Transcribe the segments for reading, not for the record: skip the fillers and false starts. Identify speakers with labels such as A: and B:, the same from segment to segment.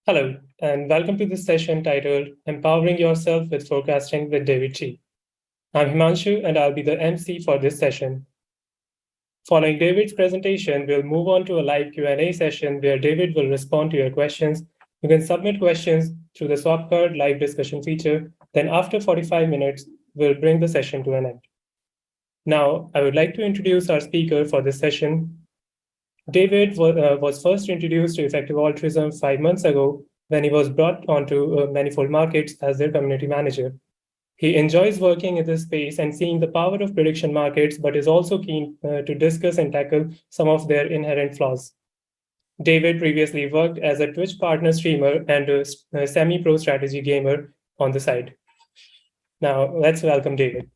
A: Hello, and welcome to this session titled Empowering Yourself with Forecasting with David Chee. I'm Himanshu, and I'll be the MC for this session. Following David's presentation, we'll move on to a live Q&A session where David will respond to your questions. You can submit questions through the swap card live discussion feature. Then after 45 minutes, we'll bring the session to an end. Now, I would like to introduce our speaker for this session. David was first introduced to effective altruism 5 months ago when he was brought onto Manifold Markets as their community manager. He enjoys working in this space and seeing the power of prediction markets, but is also keen to discuss and tackle some of their inherent flaws. David previously worked as a Twitch partner streamer and a semi-pro strategy gamer on the side. Now, let's welcome David.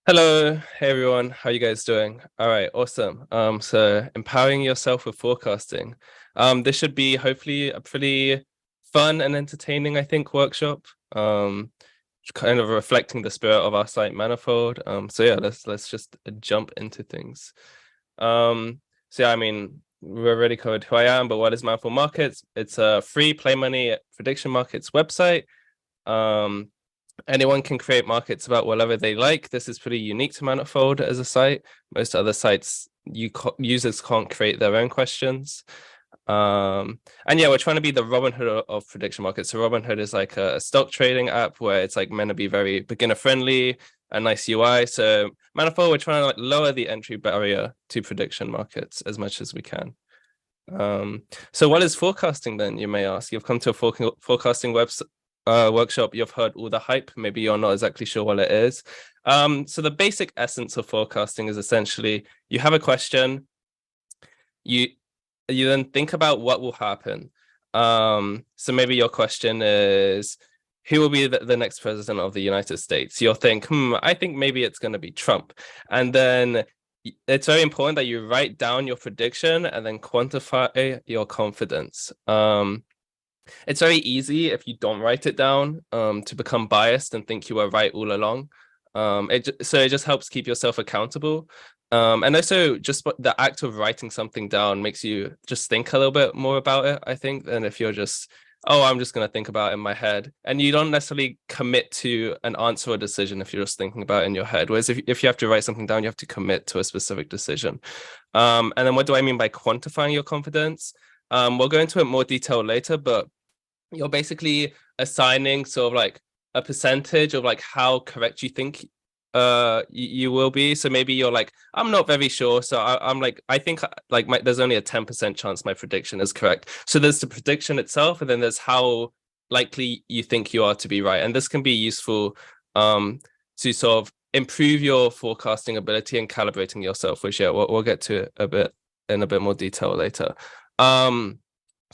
B: Hello, hey everyone. How are you guys doing? All right, awesome. So empowering yourself with forecasting. This should be hopefully a pretty fun and entertaining, I think, workshop. Kind of reflecting the spirit of our site Manifold. So yeah, let's just jump into things. So yeah, I mean, we already covered who I am, but what is Manifold Markets? It's a free play money prediction markets website. Anyone can create markets about whatever they like. This is pretty unique to Manifold as a site. Most other sites, users can't create their own questions. And yeah, we're trying to be the Robinhood of prediction markets. So Robinhood is like a stock trading app where it's like meant to be very beginner friendly, a nice UI. So Manifold, we're trying to like lower the entry barrier to prediction markets as much as we can. So what is forecasting then, you may ask? You've come to a forecasting workshop, you've heard all the hype, maybe you're not exactly sure what it is. So the basic essence of forecasting is essentially you have a question, you then think about what will happen. So maybe your question is, who will be the next president of the United States? You'll think, I think maybe it's going to be Trump. And then it's very important that you write down your prediction and then quantify your confidence. It's very easy if you don't write it down to become biased and think you were right all along. It just helps keep yourself accountable. And also just the act of writing something down makes you just think a little bit more about it, I think, than if you're just, I'm just going to think about it in my head. And you don't necessarily commit to an answer or decision if you're just thinking about it in your head. Whereas if you have to write something down, you have to commit to a specific decision. And then what do I mean by quantifying your confidence? We'll go into it more detail later, but you're basically assigning sort of like a percentage of like how correct you think you will be. So maybe you're like, I'm not very sure. So I'm like, I think like there's only a 10% chance my prediction is correct. So there's the prediction itself, and then there's how likely you think you are to be right. And this can be useful to sort of improve your forecasting ability and calibrating yourself, which we'll get to in a bit more detail later.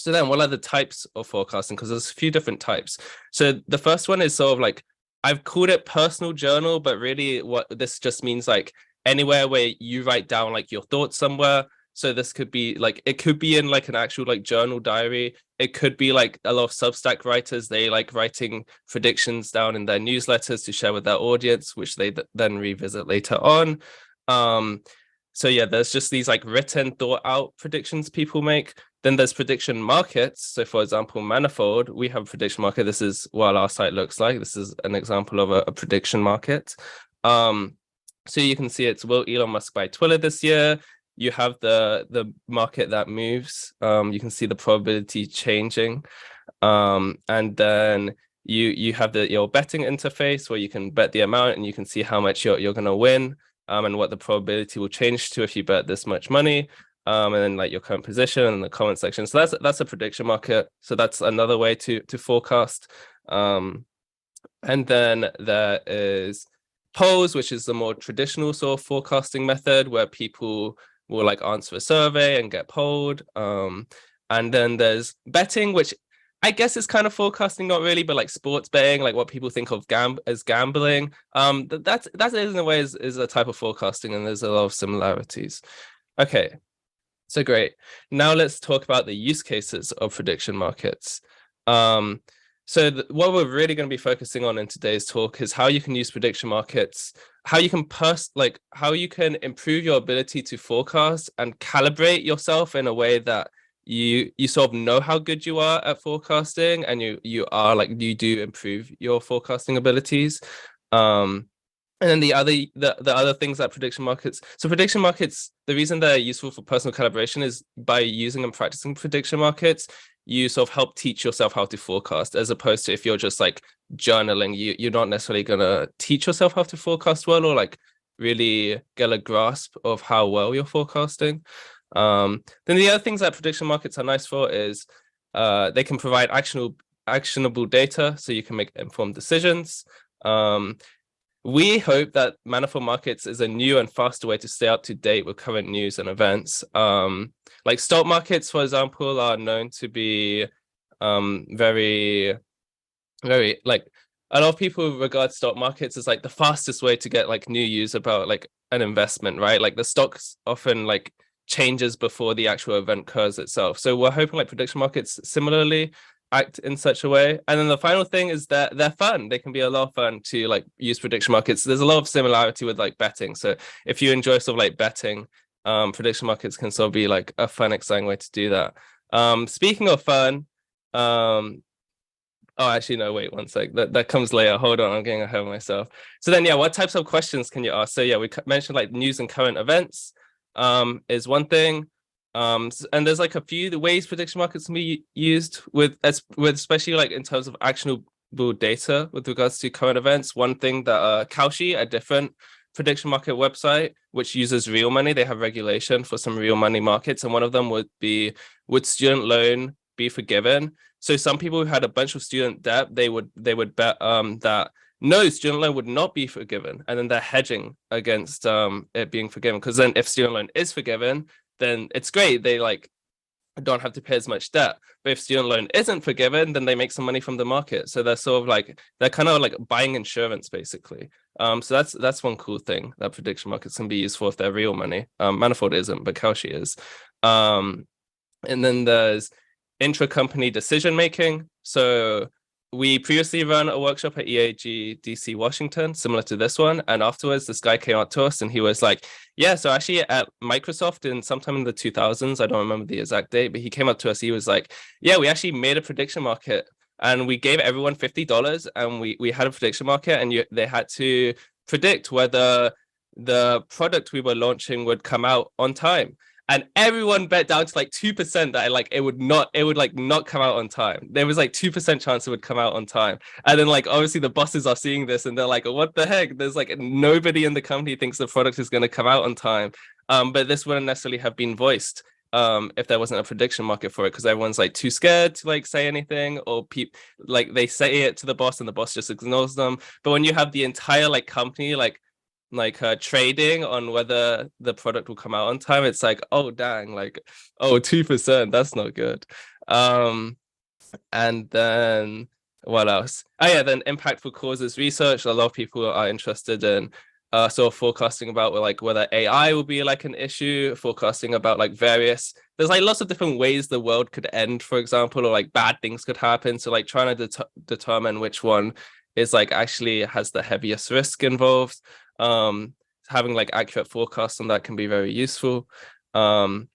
B: So then what are the types of forecasting? Because there's a few different types. So the first one is sort of like, I've called it personal journal, but really what this just means like anywhere where you write down like your thoughts somewhere. So this could be like, it could be in like an actual like journal diary. It could be like a lot of Substack writers, they like writing predictions down in their newsletters to share with their audience, which they then revisit later on. So yeah, there's just these like written, thought out predictions people make. Then there's prediction markets. So for example, Manifold, we have a prediction market. This is what our site looks like. This is an example of a prediction market. So you can see it's, will Elon Musk buy Twitter this year? You have the market that moves. You can see the probability changing. And then you have your betting interface where you can bet the amount and you can see how much you're going to win. And what the probability will change to if you bet this much money, and then like your current position and the comment section. So that's a prediction market. So that's another way to forecast. And then there is polls, which is the more traditional sort of forecasting method where people will like answer a survey and get polled. And then there's betting, which I guess it's kind of forecasting, not really, but like sports betting, like what people think of as gambling. That in a way is a type of forecasting, and there's a lot of similarities. Okay, so great. Now let's talk about the use cases of prediction markets. So what we're really going to be focusing on in today's talk is how you can use prediction markets, how you can how you can improve your ability to forecast and calibrate yourself in a way that you sort of know how good you are at forecasting, and you are like you do improve your forecasting abilities. And then the other things that prediction markets. So prediction markets, the reason they're useful for personal calibration is by using and practicing prediction markets, you sort of help teach yourself how to forecast, as opposed to if you're just like journaling, you're not necessarily gonna teach yourself how to forecast well, or like really get a grasp of how well you're forecasting. Then the other things that prediction markets are nice for is they can provide actionable data, so you can make informed decisions. We hope that manifold markets is a new and faster way to stay up to date with current news and events. Like stock markets, for example, are known to be very, very like a lot of people regard stock markets as like the fastest way to get like new news about like an investment, right? Like the stocks often like changes before the actual event occurs itself. So we're hoping like prediction markets similarly act in such a way. And then the final thing is that they're fun. They can be a lot of fun to like use prediction markets. There's a lot of similarity with like betting. So if you enjoy sort of like betting, prediction markets can sort of be like a fun, exciting way to do that. Speaking of fun, oh, actually, no, wait one sec. That comes later. Hold on, I'm getting ahead of myself. So then, yeah, what types of questions can you ask? So yeah, we mentioned like news and current events is one thing. And there's like a few ways prediction markets can be used with especially like in terms of actionable data with regards to current events. One thing that Kalshi, a different prediction market website which uses real money, they have regulation for some real money markets, and one of them would be, would student loan be forgiven? So some people who had a bunch of student debt, they would bet that no, student loan would not be forgiven, and then they're hedging against it being forgiven, because then if student loan is forgiven, then it's great, they like don't have to pay as much debt. But if student loan isn't forgiven, then they make some money from the market. So they're sort of like, they're kind of like buying insurance basically. So that's one cool thing that prediction markets can be used for if they're real money. Manifold isn't, but Kalshi is. And then there's intra-company decision making. So we previously ran a workshop at EAG DC Washington, similar to this one. And afterwards, this guy came up to us and he was like, yeah, so actually at Microsoft in sometime in the 2000s, I don't remember the exact date, but he came up to us. He was like, yeah, we actually made a prediction market and we gave everyone $50 and we had a prediction market, and they had to predict whether the product we were launching would come out on time. And everyone bet down to like 2% that it would not come out on time. There was like 2% chance it would come out on time. And then like obviously the bosses are seeing this and they're like, what the heck? There's like nobody in the company thinks the product is going to come out on time. But this wouldn't necessarily have been voiced if there wasn't a prediction market for it, because everyone's like too scared to like say anything, or like they say it to the boss and the boss just ignores them. But when you have the entire like company trading on whether the product will come out on time, it's like, oh dang, like, oh, 2%, that's not good. And then what else? Oh yeah, then impactful causes research. A lot of people are interested in sort of forecasting about like whether AI will be like an issue, forecasting about like there's like lots of different ways the world could end, for example, or like bad things could happen. So like trying to determine which one is like actually has the heaviest risk involved. Having like accurate forecasts on that can be very useful. And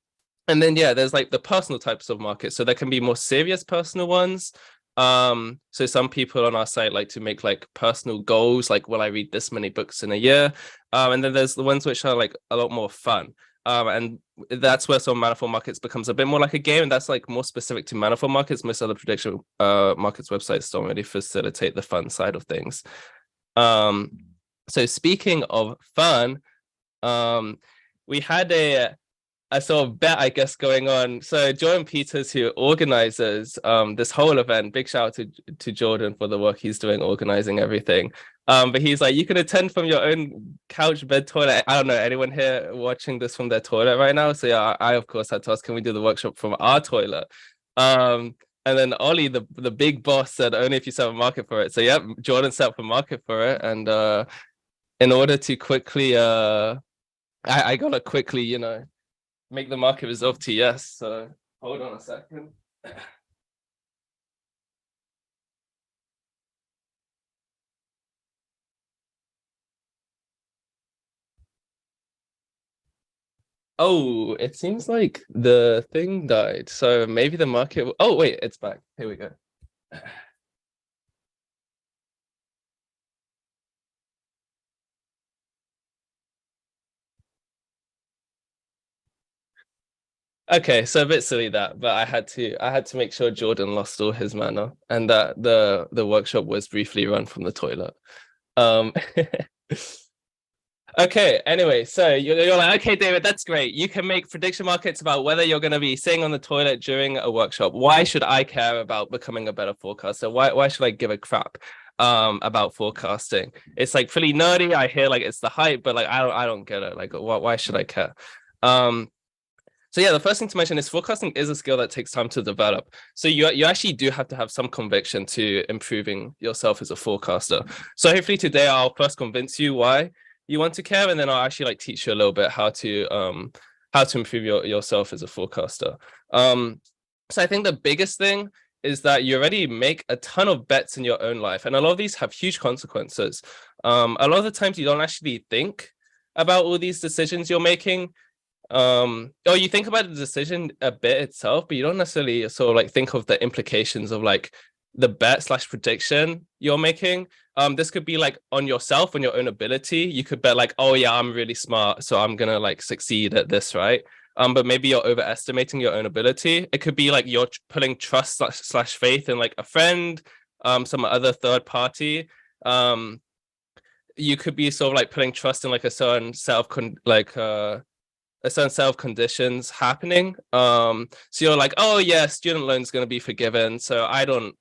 B: then yeah, there's like the personal types of markets. So there can be more serious personal ones. So some people on our site like to make like personal goals, like, will I read this many books in a year? And then there's the ones which are like a lot more fun. And that's where some manifold markets becomes a bit more like a game, and that's like more specific to manifold markets. Most other prediction markets websites don't really facilitate the fun side of things. So speaking of fun, we had a sort of bet, I guess, going on. So Jordan Peters, who organizes this whole event, big shout out to Jordan for the work he's doing organizing everything. But he's like, you can attend from your own couch, bed, toilet. I don't know anyone here watching this from their toilet right now. So yeah, I of course had to ask, can we do the workshop from our toilet? And then Ollie, the big boss, said only if you set up a market for it. So yeah, Jordan set up a market for it, and in order to quickly I gotta quickly, make the market resolve to yes. So hold on a second. Oh, it seems like the thing died. So maybe the market. Oh, wait, it's back. Here we go. Okay, so a bit silly that, but I had to make sure Jordan lost all his mana and that the workshop was briefly run from the toilet. Um Okay, anyway, so you're like, okay, David, that's great. You can make prediction markets about whether you're going to be sitting on the toilet during a workshop. Why should I care about becoming a better forecaster? Why should I give a crap about forecasting? It's like pretty nerdy. I hear like it's the hype, but like I don't get it. Like why should I care? Um so yeah, the first thing to mention is forecasting is a skill that takes time to develop. So you actually do have to have some conviction to improving yourself as a forecaster. So hopefully today I'll first convince you why you want to care, and then I'll actually like teach you a little bit how to improve yourself as a forecaster. So I think the biggest thing is that you already make a ton of bets in your own life, and a lot of these have huge consequences. A lot of the times you don't actually think about all these decisions you're making, or you think about the decision a bit itself, but you don't necessarily sort of like think of the implications of like the bet slash prediction you're making. This could be like on yourself, on your own ability. You could bet like, oh yeah, I'm really smart, so I'm gonna like succeed at this, right? But maybe you're overestimating your own ability. It could be like you're putting trust slash faith in like a friend, some other third party. You could be sort of like putting trust in like a certain set of a certain set of conditions happening. So you're like, oh yeah, student loan's gonna be forgiven, so I don't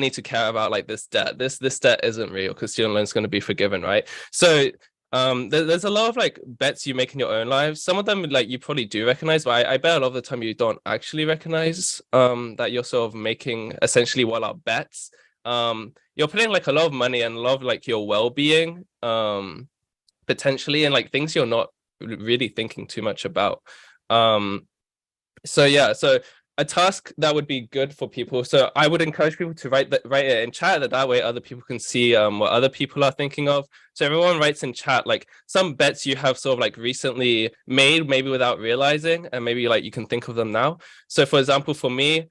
B: need to care about like this debt. This debt isn't real because student loan's gonna be forgiven, right? So there's a lot of like bets you make in your own lives. Some of them like you probably do recognize, but I bet a lot of the time you don't actually recognize that you're sort of making essentially what are bets. You're putting like a lot of money and a lot of like your well-being potentially, and like things you're not really thinking too much about. So yeah, so a task that would be good for people. So I would encourage people to write it in chat. That way other people can see what other people are thinking of. So everyone writes in chat like some bets you have sort of like recently made, maybe without realizing, and maybe like you can think of them now. So for example, for me,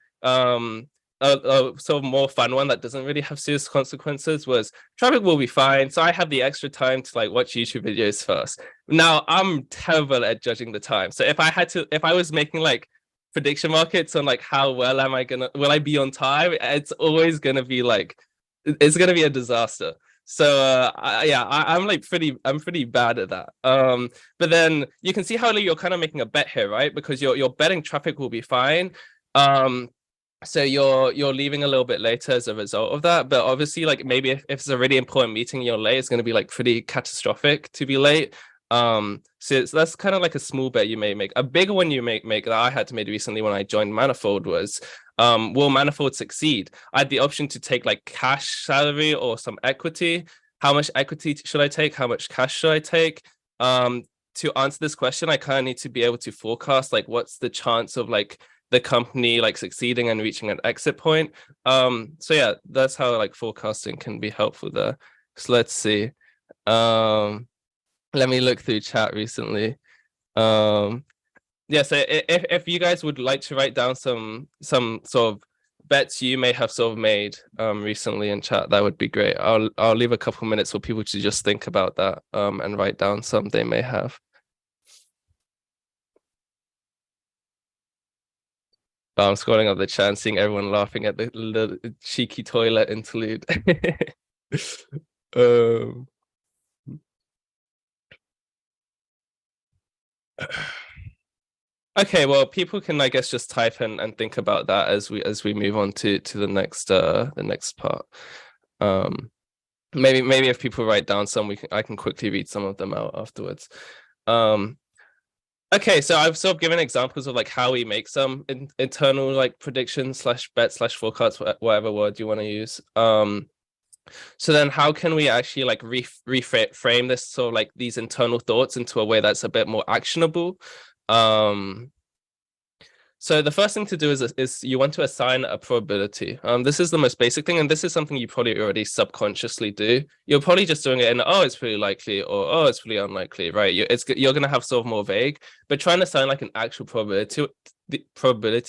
B: a sort of more fun one that doesn't really have serious consequences was traffic will be fine. So I have the extra time to like watch YouTube videos first. Now I'm terrible at judging the time. So if I was making like prediction markets on like how well will I be on time, it's always gonna be like it's gonna be a disaster. So I'm pretty bad at that. But then you can see how like, you're kind of making a bet here, right? Because you're betting traffic will be fine. So you're leaving a little bit later as a result of that. But obviously, like maybe if it's a really important meeting you're late, it's going to be like pretty catastrophic to be late. So that's kind of like a small bet you may make. A bigger one you make that I had to make recently when I joined Manifold was will Manifold succeed? I had the option to take like cash salary or some equity. How much equity should I take? How much cash should I take? To answer this question, I kind of need to be able to forecast like what's the chance of like the company like succeeding and reaching an exit point. So yeah, that's how like forecasting can be helpful there. So let's see. Let me look through chat recently. Yeah, so if you guys would like to write down some sort of bets you may have sort of made recently in chat, that would be great. I'll leave a couple minutes for people to just think about that and write down some they may have. I'm scrolling up the chat and seeing everyone laughing at the cheeky toilet interlude. um, okay, well, people can, I guess, just type in and think about that as we move on to the next part. Maybe if people write down some, I can quickly read some of them out afterwards. Okay, so I've sort of given examples of like how we make some internal like predictions slash bet slash forecasts, whatever word you want to use. So then how can we actually like reframe this sort of like these internal thoughts into a way that's a bit more actionable? So the first thing to do is you want to assign a probability. This is the most basic thing, and this is something you probably already subconsciously do. You're probably just doing it in, oh, it's pretty likely, or oh, it's pretty unlikely, right? You're going to have sort of more vague, but trying to assign like an actual probability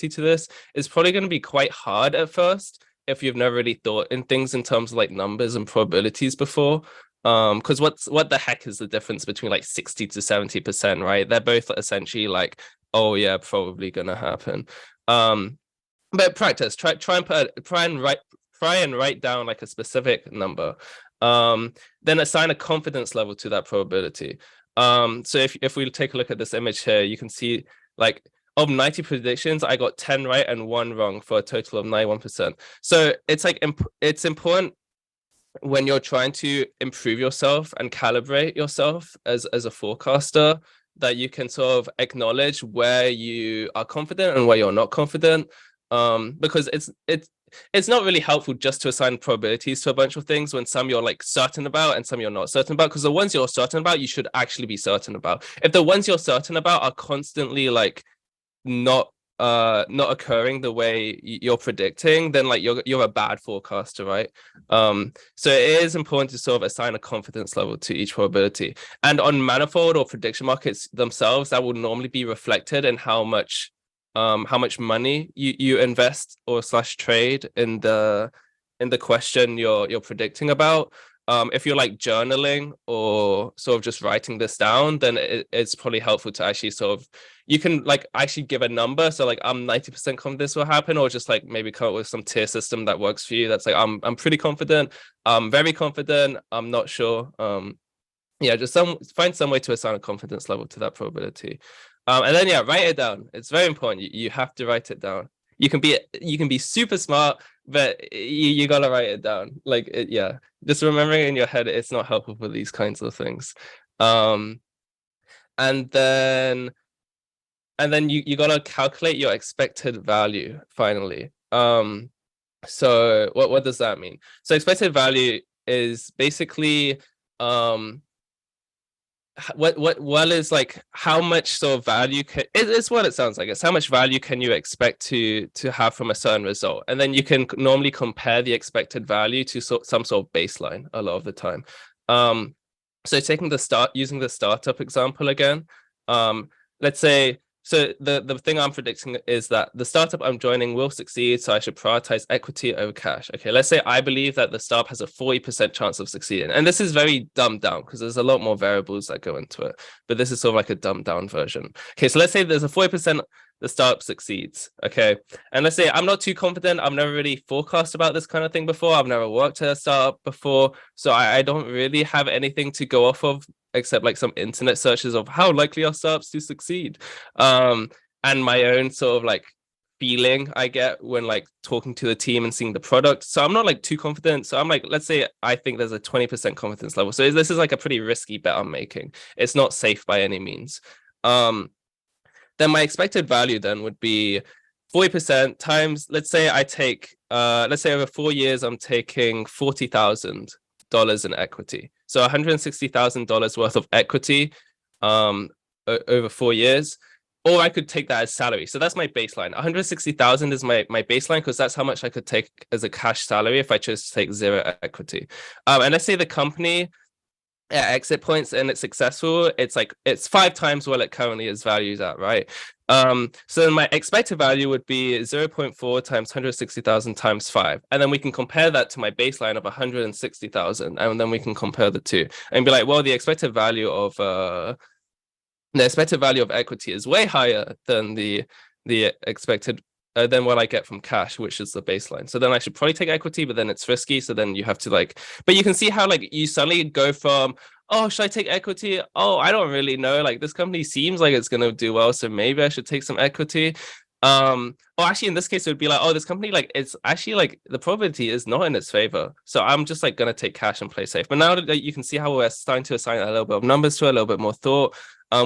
B: to this is probably going to be quite hard at first if you've never really thought in things in terms of like numbers and probabilities before. Because what the heck is the difference between like 60 to 70%, right? They're both essentially like, oh yeah, probably gonna happen. But practice, try and write down like a specific number. Then assign a confidence level to that probability. So if we take a look at this image here, you can see like of 90 predictions, I got 10 right and 1 wrong for a total of 91%. So it's like it's important when you're trying to improve yourself and calibrate yourself as a forecaster, that you can sort of acknowledge where you are confident and where you're not confident, because it's not really helpful just to assign probabilities to a bunch of things when some you're like certain about and some you're not certain about, because the ones you're certain about you should actually be certain about. If the ones you're certain about are constantly like not occurring the way you're predicting, then like you're a bad forecaster, right? So it is important to sort of assign a confidence level to each probability. And on manifold or prediction markets themselves, that will normally be reflected in how much money you invest or / trade in the question you're predicting about. If you're like journaling or sort of just writing this down, then it's probably helpful to actually sort of, you can like actually give a number. So like I'm 90% confident this will happen, or just like maybe come up with some tier system that works for you. That's like I'm pretty confident, I'm very confident, I'm not sure. Yeah, just find some way to assign a confidence level to that probability. And then yeah, write it down. It's very important. You have to write it down. You can be super smart, but you gotta write it down. Like yeah, just remembering it in your head, it's not helpful for these kinds of things. And then you gotta calculate your expected value finally. So what does that mean? So expected value is basically what is like how much sort of value it's what it sounds like. It's how much value can you expect to have from a certain result, and then you can normally compare the expected value to some sort of baseline a lot of the time. So using the startup example again, let's say, so the thing I'm predicting is that the startup I'm joining will succeed, so I should prioritize equity over cash. Okay, let's say I believe that the startup has a 40% chance of succeeding. And this is very dumbed down because there's a lot more variables that go into it. But this is sort of like a dumbed down version. Okay, so let's say there's a 40% the startup succeeds. Okay, and let's say I'm not too confident. I've never really forecast about this kind of thing before. I've never worked at a startup before. So I don't really have anything to go off of except like some internet searches of how likely are startups to succeed, and my own sort of like feeling I get when like talking to the team and seeing the product. So I'm not like too confident. So I'm like, let's say I think there's a 20% confidence level. So this is like a pretty risky bet I'm making. It's not safe by any means. Then my expected value then would be 40% times, let's say I take, let's say over 4 years, I'm taking $40,000 in equity. So $160,000 worth of equity over 4 years, or I could take that as salary. So that's my baseline. 160,000 is my baseline because that's how much I could take as a cash salary if I chose to take zero equity. And let's say the company at exit points and it's successful, it's 5 times what it currently is valued at, right? So my expected value would be 0.4 times 160,000 times 5, and then we can compare that to my baseline of 160,000, and then we can compare the two and be like, well, the expected value of equity is way higher than the expected than what I get from cash, which is the baseline. So then I should probably take equity, but then it's risky. So then you have to like, but you can see how like you suddenly go from, oh, should I take equity? Oh, I don't really know. Like this company seems like it's gonna do well, so maybe I should take some equity. Or actually in this case it would be like, oh, this company, like it's actually like the probability is not in its favor, so I'm just like gonna take cash and play safe. But now that you can see how we're starting to assign a little bit of numbers to it, a little bit more thought,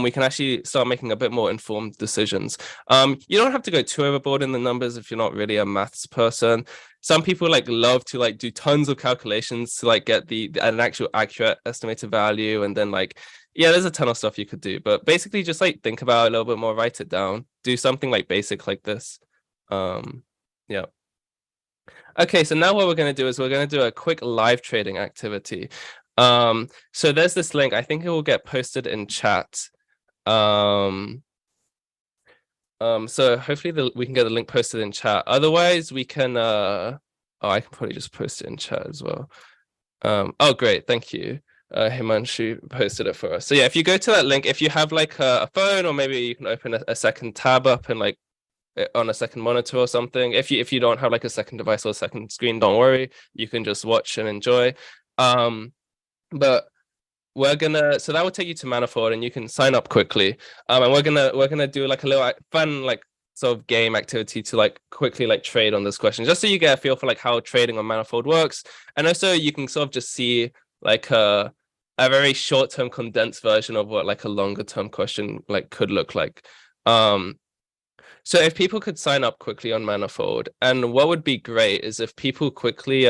B: we can actually start making a bit more informed decisions. You don't have to go too overboard in the numbers if you're not really a maths person. Some people like love to like do tons of calculations to like get an actual accurate estimated value, and then like Yeah, there's a ton of stuff you could do, but basically just like think about it a little bit more, write it down, do something like basic like this. Yeah. Okay, so now what we're going to do is we're going to do a quick live trading activity. So there's this link. I think it will get posted in chat. So hopefully we can get the link posted in chat. Otherwise, we can I can probably just post it in chat as well. Oh great, thank you. Himanshu posted it for us. So yeah, if you go to that link, if you have like a phone, or maybe you can open a second tab up and like on a second monitor or something. If you don't have like a second device or a second screen, don't worry. You can just watch and enjoy. But so that will take you to Manifold and you can sign up quickly. And we're gonna do like a little fun like sort of game activity to like quickly like trade on this question, just so you get a feel for like how trading on Manifold works. And also you can sort of just see like a very short-term condensed version of what like a longer term question like could look like. So if people could sign up quickly on Manifold, and what would be great is if people quickly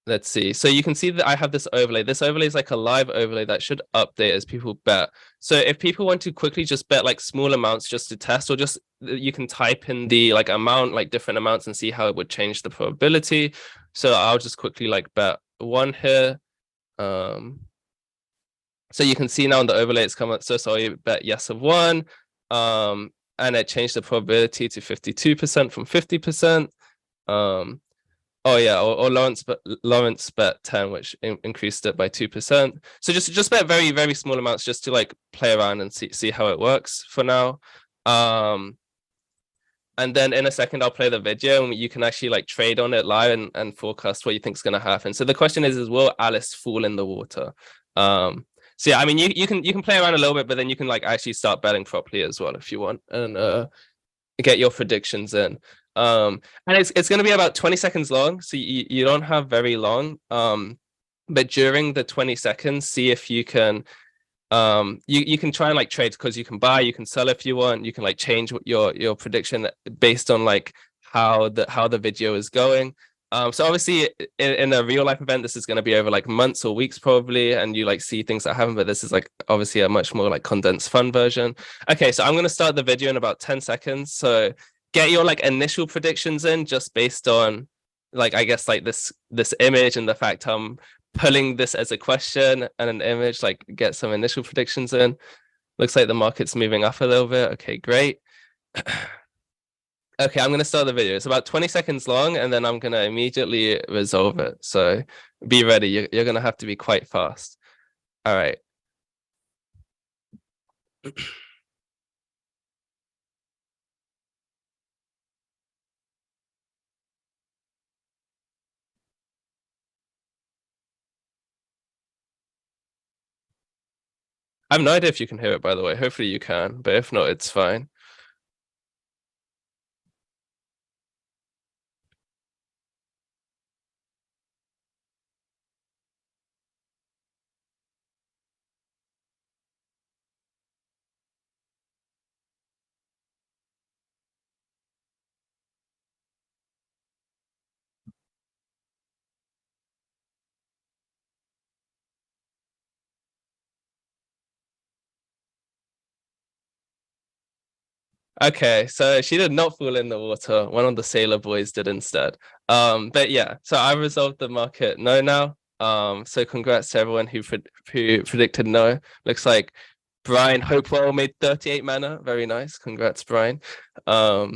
B: let's see. So you can see that I have this overlay. This overlay is like a live overlay that should update as people bet. So if people want to quickly just bet like small amounts just to test, or just you can type in the like amount, like different amounts, and see how it would change the probability. So I'll just quickly like bet 1 here. So you can see now in the overlay it's come up. So you bet yes of 1. And it changed the probability to 52% from 50%. Oh yeah, or Lawrence bet 10, which increased it by 2%. So just bet very, very small amounts just to like play around and see how it works for now. And then in a second I'll play the video and you can actually like trade on it live and forecast what you think is gonna happen. So the question is will Alice fall in the water? So yeah, I mean you can play around a little bit, but then you can like actually start betting properly as well if you want, and get your predictions in. And it's going to be about 20 seconds long, so you don't have very long. But during the 20 seconds, see if you can you can try and like trade, because you can buy, you can sell if you want, you can like change your prediction based on like how the video is going. So obviously in a real life event, this is going to be over like months or weeks probably, and you like see things that happen, but this is like obviously a much more like condensed fun version. Okay, so I'm going to start the video in about 10 seconds. So get your like initial predictions in just based on like, I guess like this image and the fact I'm pulling this as a question and an image, like get some initial predictions in. Looks like the market's moving up a little bit. Okay, great. Okay, I'm going to start the video. It's about 20 seconds long, and then I'm going to immediately resolve it. So be ready. You're going to have to be quite fast. All right. I have no idea if you can hear it, by the way. Hopefully you can, but if not, it's fine. Okay, so she did not fall in the water. One of the sailor boys did instead. But yeah, so I resolved the market no now. So congrats to everyone who predicted no. Looks like Brian Hopewell made 38 mana. Very nice. Congrats, Brian. All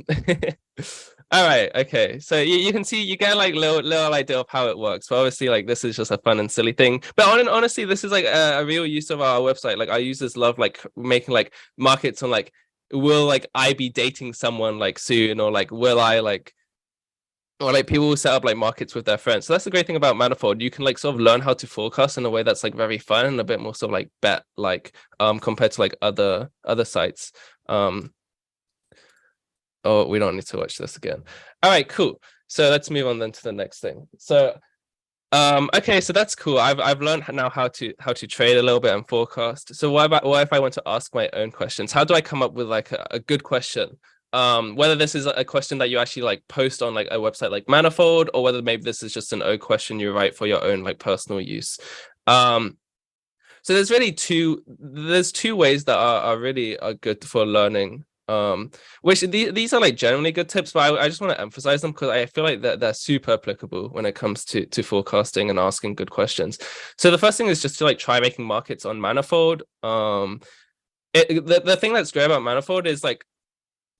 B: right, okay. So you can see, you get like little idea of how it works. But obviously, like this is just a fun and silly thing. But honestly, this is like a real use of our website. Like our users love like making like markets on like, will like I be dating someone like soon, or like will I like, or like people will set up like markets with their friends. So that's the great thing about Manifold. You can like sort of learn how to forecast in a way that's like very fun and a bit more sort of like bet like compared to like other sites. Oh, we don't need to watch this again. All right, cool. So let's move on then to the next thing. So okay, so that's cool. I've learned now how to trade a little bit and forecast. So what if I want to ask my own questions? How do I come up with like a good question? Whether this is a question that you actually like post on like a website like Manifold, or whether maybe this is just an question you write for your own like personal use. So there's two ways that are really good for learning. Which these are like generally good tips, but I just want to emphasize them because I feel like they're super applicable when it comes to forecasting and asking good questions. So the first thing is just to like try making markets on Manifold. The thing that's great about Manifold is like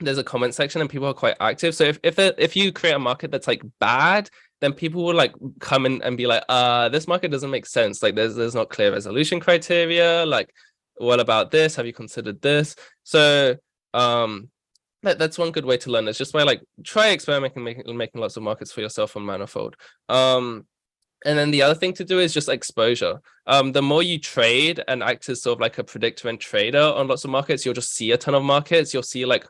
B: there's a comment section and people are quite active. So if you create a market that's like bad, then people will like come in and be like, this market doesn't make sense. Like there's not clear resolution criteria. Like, what about this? Have you considered this? So that's one good way to learn. It's just by like try experimenting, making lots of markets for yourself on Manifold. And then the other thing to do is just exposure. The more you trade and act as sort of like a predictor and trader on lots of markets, you'll just see a ton of markets. You'll see like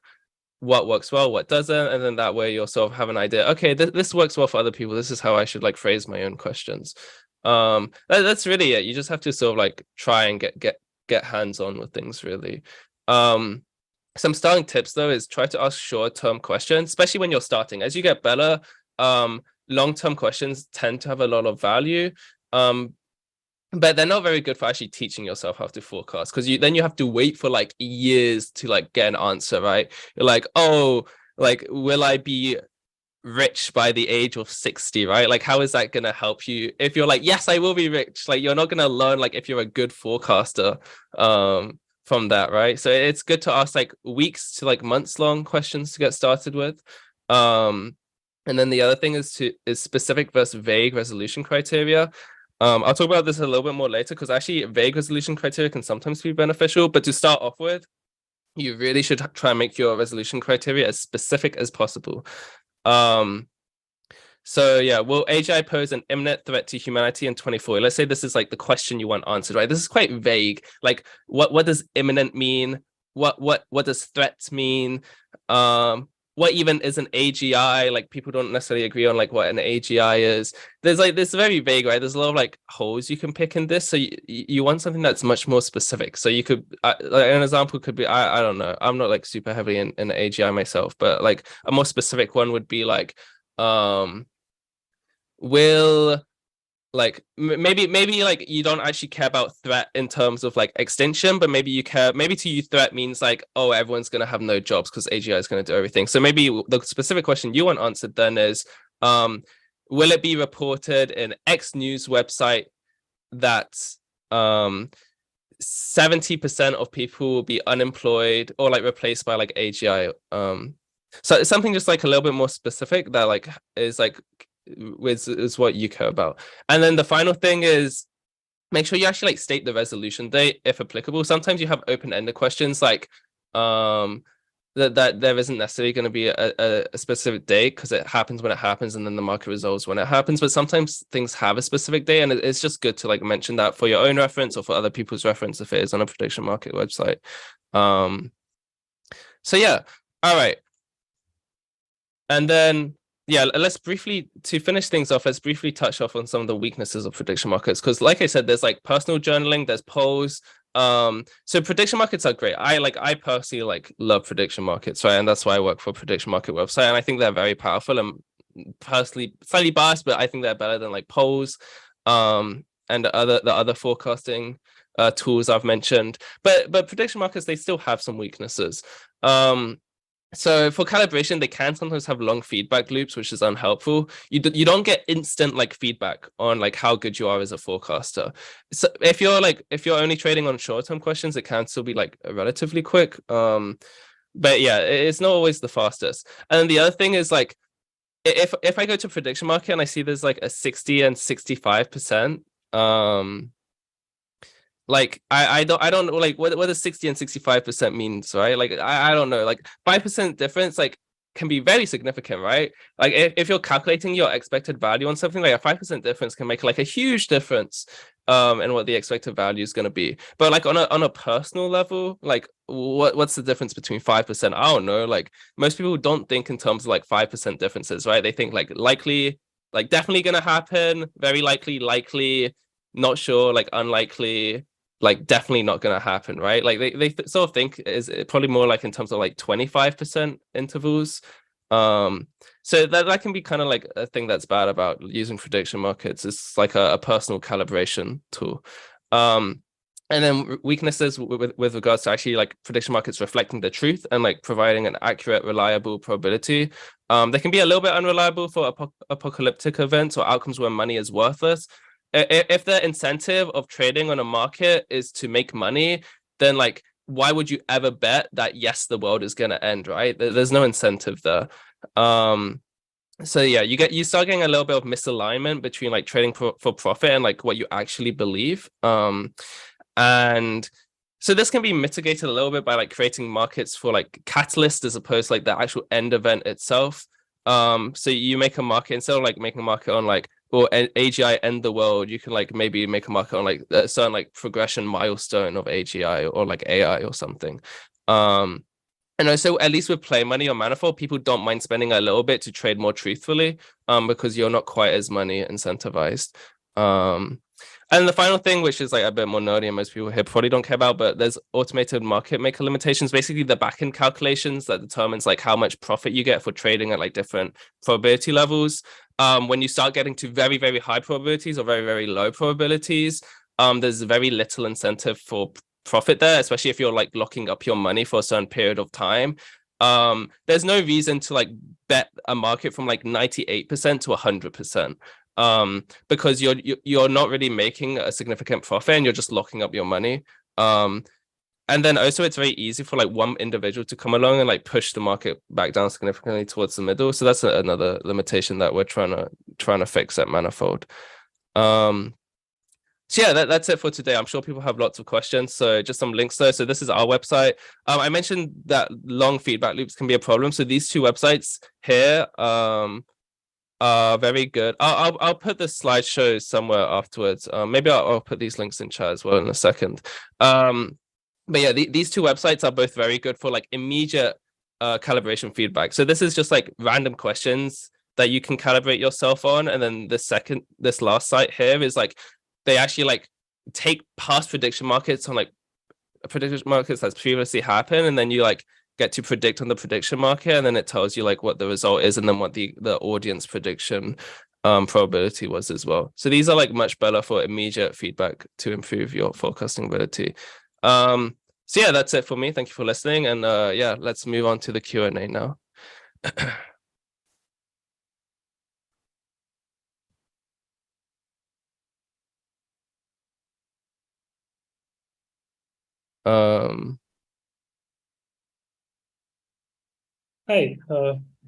B: what works well, what doesn't, and then that way you'll sort of have an idea. Okay, this works well for other people. This is how I should like phrase my own questions. That's really it. You just have to sort of like try and get hands on with things, really. Some starting tips though is try to ask short-term questions, especially when you're starting. As you get better, long-term questions tend to have a lot of value. But they're not very good for actually teaching yourself how to forecast, because then you have to wait for like years to like get an answer, right? You're like, oh, like, will I be rich by the age of 60, right? Like, how is that gonna help you? If you're like, yes, I will be rich, like you're not gonna learn like if you're a good forecaster from that, right? So it's good to ask like weeks to like months long questions to get started with. And then the other thing is specific versus vague resolution criteria. I'll talk about this a little bit more later, because actually vague resolution criteria can sometimes be beneficial. But to start off with, you really should try and make your resolution criteria as specific as possible. So yeah, will AGI pose an imminent threat to humanity in 2040? Let's say this is like the question you want answered, right? This is quite vague. Like, what does imminent mean? What does threats mean? What even is an AGI? Like, people don't necessarily agree on like what an AGI is. There's like this very vague, right? There's a lot of like holes you can pick in this. So you want something that's much more specific. So you could like an example could be, I don't know, I'm not like super heavy in AGI myself, but like a more specific one would be like will like maybe like you don't actually care about threat in terms of like extinction, but maybe you care, maybe to you threat means like, oh, everyone's going to have no jobs because AGI is going to do everything. So maybe the specific question you want answered then is will it be reported in X news website that 70% of people will be unemployed or like replaced by like AGI? So it's something just like a little bit more specific that like is like is what you care about. And then the final thing is make sure you actually like state the resolution date if applicable. Sometimes you have open-ended questions like that there isn't necessarily going to be a specific date because it happens when it happens and then the market resolves when it happens. But sometimes things have a specific date, and it's just good to like mention that for your own reference or for other people's reference if it is on a prediction market website. So yeah, all right. And then yeah, let's briefly, to finish things off, let's briefly touch off on some of the weaknesses of prediction markets. Because like I said, there's like personal journaling, there's polls. So prediction markets are great. I personally like love prediction markets, right? And that's why I work for a prediction market website. And I think they're very powerful. And personally slightly biased, but I think they're better than like polls and the other forecasting tools I've mentioned. But prediction markets, they still have some weaknesses. So for calibration, they can sometimes have long feedback loops, which is unhelpful. You don't get instant like feedback on like how good you are as a forecaster. So if you're only trading on short-term questions, it can still be like relatively quick. But yeah, it's not always the fastest. And then the other thing is like if I go to prediction market and I see there's like a 60 and 65%, like I don't know like what does 60 and 65% means, right? Like I don't know, like 5% difference like can be very significant, right? Like if you're calculating your expected value on something, like a 5% difference can make like a huge difference in what the expected value is going to be. But like on a personal level, like what's the difference between 5%? I don't know. Like most people don't think in terms of like 5% differences, right? They think like likely, like definitely gonna happen, very likely, not sure, like unlikely, like definitely not going to happen, right? Like they sort of think is probably more like in terms of like 25% intervals. So that can be kind of like a thing that's bad about using prediction markets. It's like a personal calibration tool. And then weaknesses with regards to actually like prediction markets reflecting the truth and like providing an accurate, reliable probability. They can be a little bit unreliable for apocalyptic events or outcomes where money is worthless. If the incentive of trading on a market is to make money, then like why would you ever bet that yes, the world is going to end, right? There's no incentive there. So yeah, you start getting a little bit of misalignment between like trading for profit and like what you actually believe. And so this can be mitigated a little bit by like creating markets for like catalysts as opposed to like the actual end event itself. So you make a market instead of like making a market on like or AGI end the world, you can like maybe make a market on like a certain like progression milestone of AGI or like AI or something. And also at least with play money or manifold, people don't mind spending a little bit to trade more truthfully, because you're not quite as money incentivized. And the final thing, which is like a bit more nerdy and most people here probably don't care about, but there's automated market maker limitations, basically the backend calculations that determines like how much profit you get for trading at like different probability levels. When you start getting to very, very high probabilities or very, very low probabilities, there's very little incentive for profit there, especially if you're like locking up your money for a certain period of time. There's no reason to like bet a market from like 98% to 100%. Because you're not really making a significant profit and you're just locking up your money. And then also it's very easy for like one individual to come along and like push the market back down significantly towards the middle. So that's another limitation that we're trying to fix at Manifold. So yeah, that's it for today. I'm sure people have lots of questions. So just some links there. So this is our website. I mentioned that long feedback loops can be a problem. So these two websites here, very good. I'll put the slideshow somewhere afterwards. Maybe I'll put these links in chat as well in a second. But yeah, these two websites are both very good for like immediate calibration feedback. So this is just like random questions that you can calibrate yourself on, and then this last site here is like they actually like take past prediction markets on like prediction markets that's previously happened, and then you like get to predict on the prediction market, and then it tells you like what the result is and then what the audience prediction probability was as well. So these are like much better for immediate feedback to improve your forecasting ability. So yeah, that's it for me. Thank you for listening, and yeah, let's move on to the Q&A now.
A: Hi,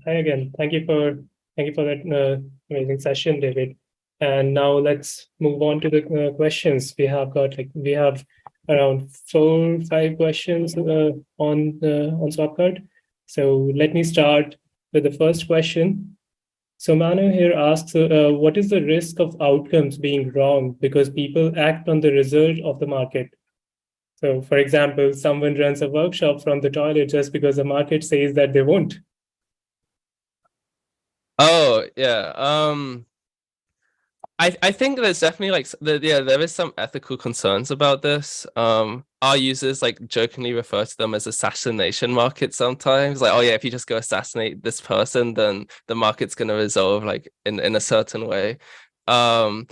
A: hi again. Thank you for that amazing session, David. And now let's move on to the questions. We have around 4-5 questions on Swapcard. So let me start with the first question. So Manu here asks, what is the risk of outcomes being wrong because people act on the result of the market? So, for example, someone runs a workshop from the toilet just because the market says that they won't.
B: Oh yeah. I think there's definitely like there is some ethical concerns about this. Our users like jokingly refer to them as assassination markets sometimes. Like, oh yeah, if you just go assassinate this person, then the market's gonna resolve like in a certain way. So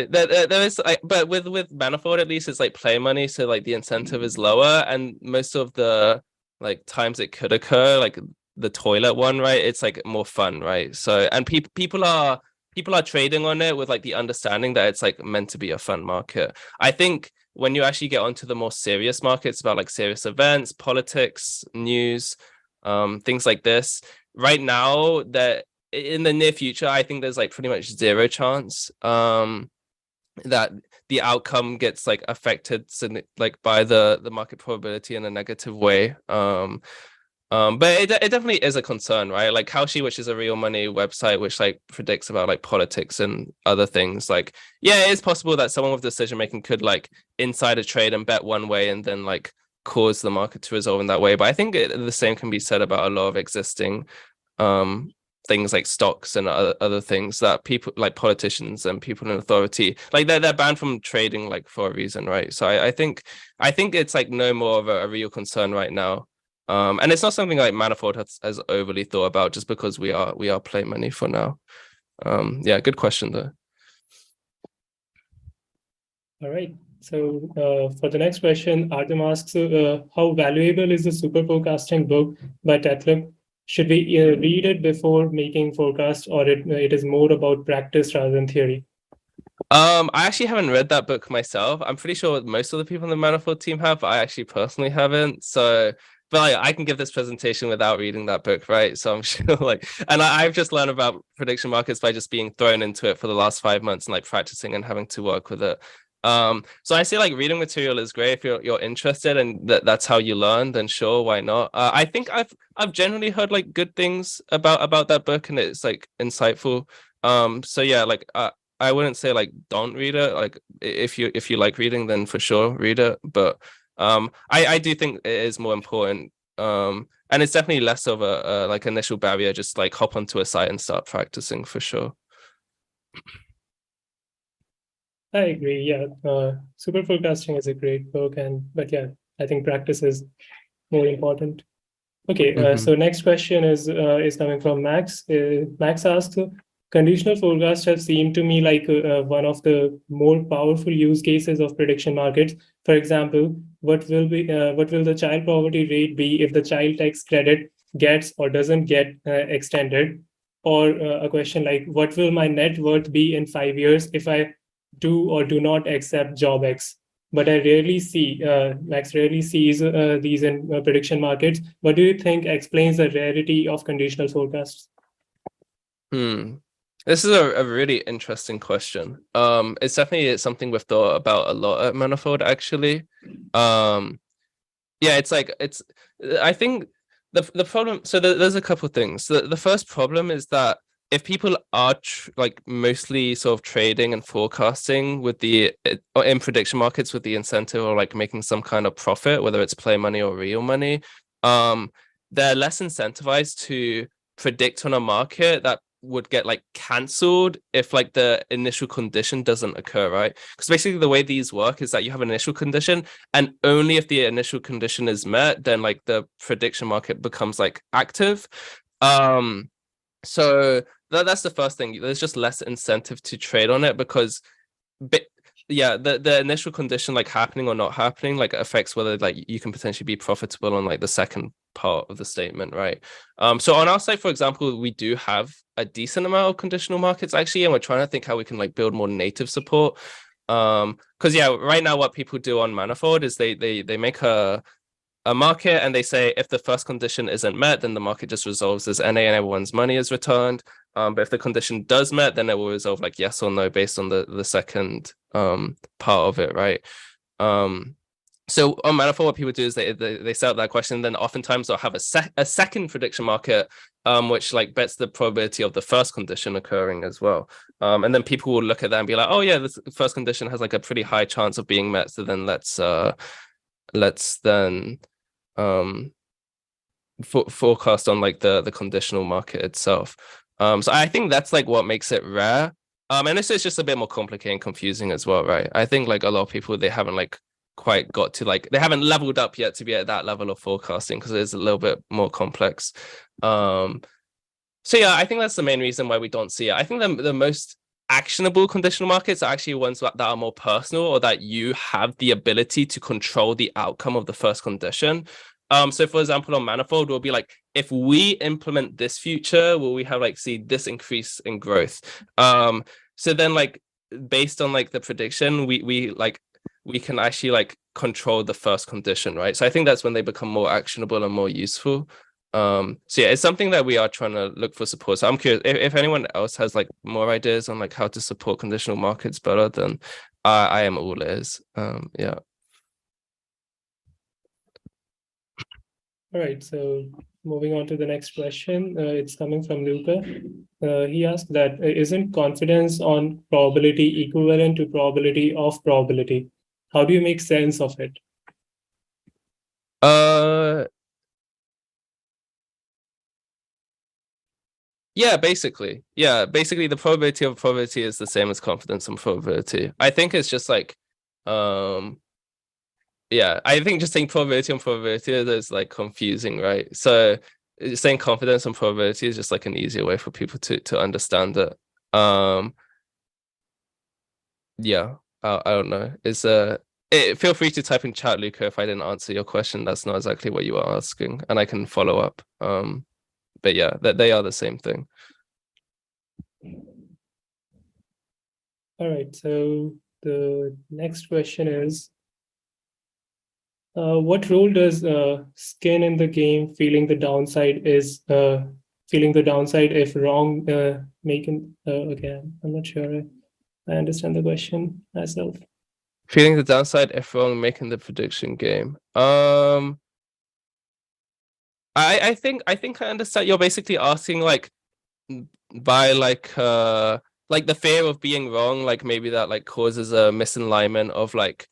B: there is like, but with Manifold at least it's like play money, so like the incentive is lower, and most of the like times it could occur, like the toilet one, right? It's like more fun, right? So and people are trading on it with like the understanding that it's like meant to be a fun market. I think when you actually get onto the more serious markets about like serious events, politics, news, things like this, right now that in the near future, I think there's like pretty much zero chance that the outcome gets like affected like by the market probability in a negative way. But it definitely is a concern, right? Like Kalshi, which is a real money website, which like predicts about like politics and other things. Like, yeah, it is possible that someone with decision making could like inside a trade and bet one way and then like cause the market to resolve in that way. But I think the same can be said about a lot of existing things like stocks and other things that people like politicians and people in authority like they're banned from trading like for a reason, right? So I think it's like no more of a real concern right now. And it's not something like Manifold has overly thought about just because we are play money for now. Yeah, good question though.
A: All right. So for the next question, Artem asks, how valuable is the super forecasting book by Tetlock? Should we read it before making forecast, or it is more about practice rather than theory?
B: I actually haven't read that book myself. I'm pretty sure most of the people in the Manifold team have, but I actually personally haven't. So, but like, I can give this presentation without reading that book, right? So I'm sure like, and I've just learned about prediction markets by just being thrown into it for the last 5 months and like practicing and having to work with it. So I say like reading material is great if you're interested and that's how you learn, then sure, why not? I think I've generally heard like good things about that book and it's like insightful. So yeah, like I wouldn't say like don't read it. Like if you like reading, then for sure read it. But I do think it is more important. And it's definitely less of a like initial barrier. Just like hop onto a site and start practicing for sure.
A: I agree. Yeah, super forecasting is a great book, but yeah, I think practice is more important. Okay, so next question is coming from Max. Max asks, conditional forecasts have seemed to me like one of the more powerful use cases of prediction markets. For example, what will the child poverty rate be if the child tax credit gets or doesn't get extended? Or a question like, what will my net worth be in 5 years if I do or do not accept job X? But I rarely see, Max rarely sees these in prediction markets. What do you think explains the rarity of conditional forecasts?
B: This is a really interesting question. It's definitely something we've thought about a lot at Manifold, actually. Yeah, I think the problem, so there's a couple of things. The first problem is that if people are like mostly sort of trading and forecasting with in prediction markets with the incentive or like making some kind of profit, whether it's play money or real money, they're less incentivized to predict on a market that would get like cancelled if like the initial condition doesn't occur, right? Because basically the way these work is that you have an initial condition and only if the initial condition is met, then like the prediction market becomes like active. So that's the first thing. There's just less incentive to trade on it because yeah, the initial condition like happening or not happening like affects whether like you can potentially be profitable on like the second part of the statement, right? So on our side, for example, we do have a decent amount of conditional markets actually, and we're trying to think how we can like build more native support. Because yeah, right now what people do on Manifold is they make a market and they say if the first condition isn't met, then the market just resolves as NA and everyone's money is returned. But if the condition does met, then it will resolve like yes or no based on the second part of it, right? So on Manifold, what people do is they set up that question, then oftentimes they'll have a second prediction market, which like bets the probability of the first condition occurring as well. And then people will look at that and be like, oh yeah, this first condition has like a pretty high chance of being met. So then let's then forecast on like the conditional market itself. So I think that's like what makes it rare. And this is just a bit more complicated and confusing as well, right? I think like a lot of people they haven't like quite got to like they haven't leveled up yet to be at that level of forecasting because it's a little bit more complex. So yeah, I think that's the main reason why we don't see it. I think the most actionable conditional markets are actually ones that are more personal or that you have the ability to control the outcome of the first condition. So for example, on Manifold, we'll be like, if we implement this feature, will we have like see this increase in growth? So then like based on like the prediction, we can actually like control the first condition, right? So I think that's when they become more actionable and more useful. So yeah, it's something that we are trying to look for support. So I'm curious if anyone else has like more ideas on like how to support conditional markets better, then I am all ears. Yeah.
A: All right, so moving on to the next question, it's coming from Luca. He asked that isn't confidence on probability equivalent to probability of probability? How do you make sense of it?
B: Yeah, basically. Yeah, basically the probability of probability is the same as confidence and probability. I think it's just like yeah, I think just saying probability and probability is like confusing, right? So saying confidence and probability is just like an easier way for people to understand it. Yeah, I don't know. Feel free to type in chat, Luca, if I didn't answer your question. That's not exactly what you were asking, and I can follow up. But yeah, they are the same thing.
A: All right, so the next question is, what role does skin in the game feeling the downside if wrong making again? I'm not sure I understand the question myself.
B: Feeling the downside if wrong, making the prediction game. I think I understand. You're basically asking like by like the fear of being wrong, like maybe that like causes a misalignment of like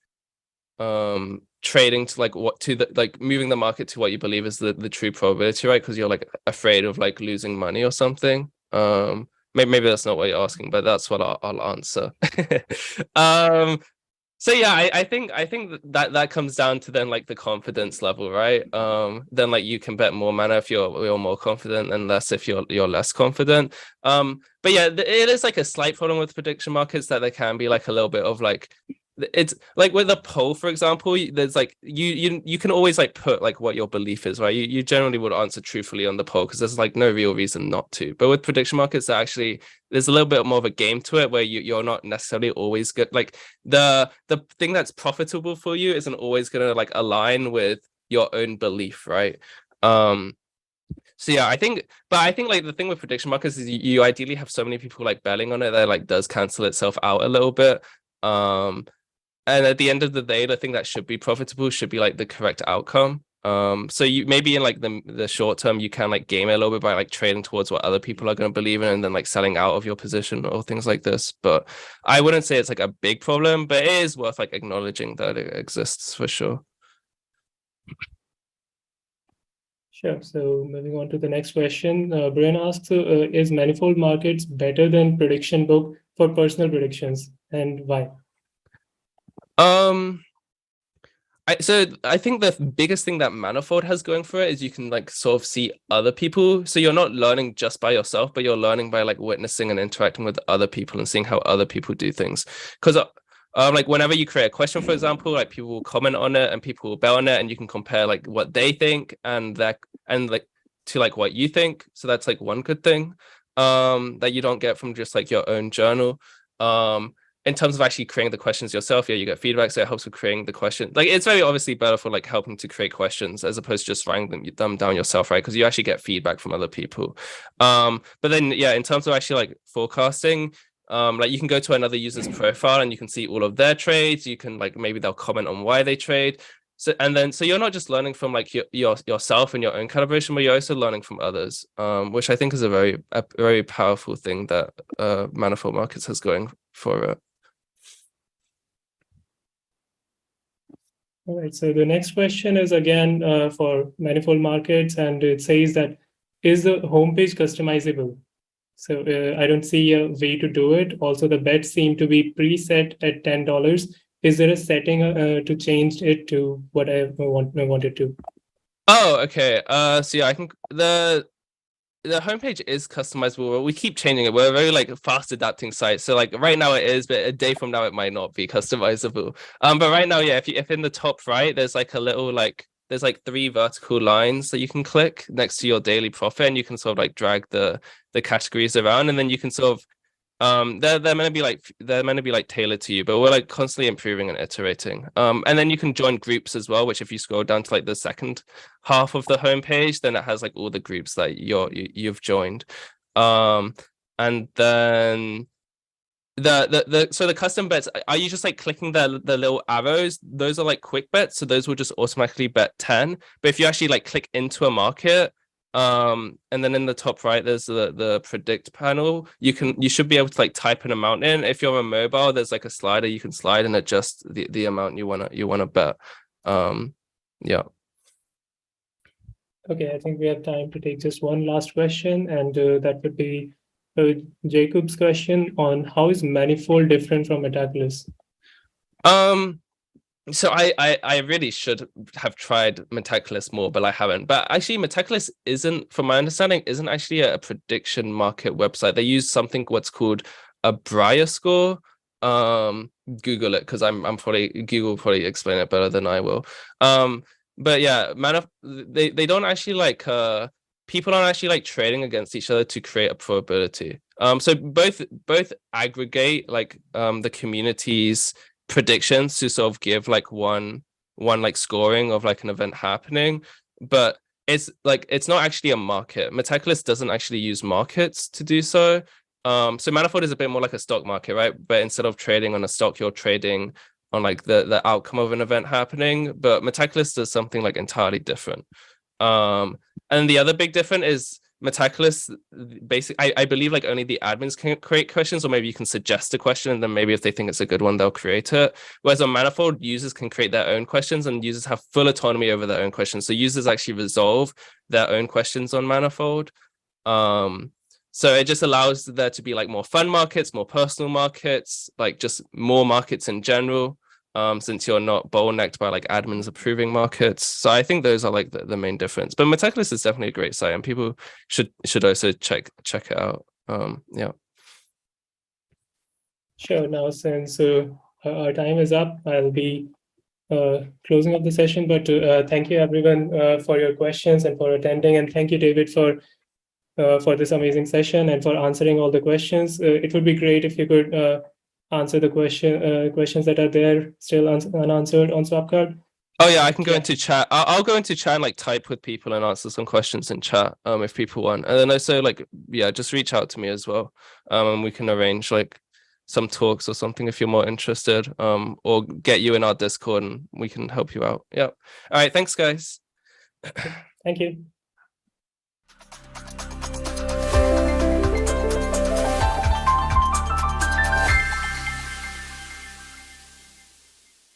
B: trading to like what to the like moving the market to what you believe is the true probability, right? Because you're like afraid of like losing money or something. Maybe that's not what you're asking, but that's what I'll answer. So yeah, I think that comes down to then like the confidence level, right? Then like you can bet more mana if you're more confident and less if you're less confident. But yeah, it is like a slight problem with prediction markets that there can be like a little bit of like, it's like with a poll, for example, there's like you can always like put like what your belief is, right? You generally would answer truthfully on the poll because there's like no real reason not to. But with prediction markets, actually there's a little bit more of a game to it where you're not necessarily always good. Like the thing that's profitable for you isn't always gonna like align with your own belief, right? So yeah, I think like the thing with prediction markets is you ideally have so many people like betting on it that like does cancel itself out a little bit. And at the end of the day, the thing that should be profitable should be like the correct outcome. So you maybe in like the short term you can like game it a little bit by like trading towards what other people are going to believe in and then like selling out of your position or things like this. But I wouldn't say it's like a big problem, but it is worth like acknowledging that it exists for sure.
A: Sure. So moving on to the next question, Brian asks, is manifold markets better than prediction book for personal predictions, and why?
B: So I think the biggest thing that manifold has going for it is you can like sort of see other people. So you're not learning just by yourself, but you're learning by like witnessing and interacting with other people and seeing how other people do things. Because like whenever you create a question, for example, like people will comment on it and people will bet on it, and you can compare like what they think and that and like to like what you think. So that's like one good thing that you don't get from just like your own journal. In terms of actually creating the questions yourself, yeah, you get feedback, so it helps with creating the question. Like it's very obviously better for like helping to create questions as opposed to just writing them down yourself, right? Because you actually get feedback from other people. But then yeah, in terms of actually like forecasting, like you can go to another user's profile and you can see all of their trades. You can like maybe they'll comment on why they trade. So you're not just learning from like yourself and your own calibration, but you're also learning from others, which I think is a very powerful thing that manifold markets has going for it.
A: All right, so the next question is again for manifold markets, and it says that, is the homepage customizable? So I don't see a way to do it. Also, the bets seem to be preset at $10. Is there a setting to change it to what I wanted to?
B: Oh, okay. So yeah, I think the homepage is customizable. We keep changing it. We're a very like fast adapting site. So like right now it is, but a day from now it might not be customizable. But right now, yeah, if in the top right, there's like a little like there's like 3 vertical lines that you can click next to your daily profit, and you can sort of like drag the categories around, and then you can sort of they're meant to be like tailored to you, but we're like constantly improving and iterating. And then you can join groups as well, which if you scroll down to like the second half of the homepage, then it has like all the groups that you've joined. And then the custom bets, are you just like clicking the little arrows? Those are like quick bets, so those will just automatically bet 10. But if you actually like click into a market, and then in the top right there's the predict panel, you should be able to like type an amount in. If you're on mobile, there's like a slider you can slide and adjust the amount you wanna bet. Yeah.
A: Okay, I think we have time to take just one last question, and that would be Jacob's question on how is manifold different from attackless?
B: So I really should have tried Metaculus more, but I haven't. But actually, Metaculus isn't, from my understanding, isn't actually a prediction market website. They use something what's called a Briar score. Google it, because Google will probably explain it better than I will. But yeah, they don't actually like people aren't actually like trading against each other to create a probability. So both aggregate like the community's predictions to sort of give like one like scoring of like an event happening, but it's not actually a market. Meticulous doesn't actually use markets to do so. So Manifold is a bit more like a stock market, right? But instead of trading on a stock, you're trading on like the outcome of an event happening. But Meticulous does something like entirely different. And the other big difference is Meticulous, basically, I believe like only the admins can create questions, or maybe you can suggest a question, and then maybe if they think it's a good one, they'll create it. Whereas on Manifold, users can create their own questions, and users have full autonomy over their own questions. So users actually resolve their own questions on Manifold. So it just allows there to be like more fun markets, more personal markets, like just more markets in general. Since you're not bottlenecked by like admins approving markets. So I think those are like the main difference. But Meticulous is definitely a great site, and people should also check it out. Yeah.
A: Sure. Now, since our time is up, I'll be closing up the session. But thank you everyone for your questions and for attending, and thank you, David, for this amazing session and for answering all the questions. It would be great if you could answer the questions that are there still unanswered on Swapcard.
B: Oh yeah, I can go into chat. I'll go into chat and like type with people and answer some questions in chat if people want. And then also like, yeah, just reach out to me as well. And we can arrange like some talks or something if you're more interested, or get you in our Discord and we can help you out. Yeah. All right, thanks guys.
A: Thank you.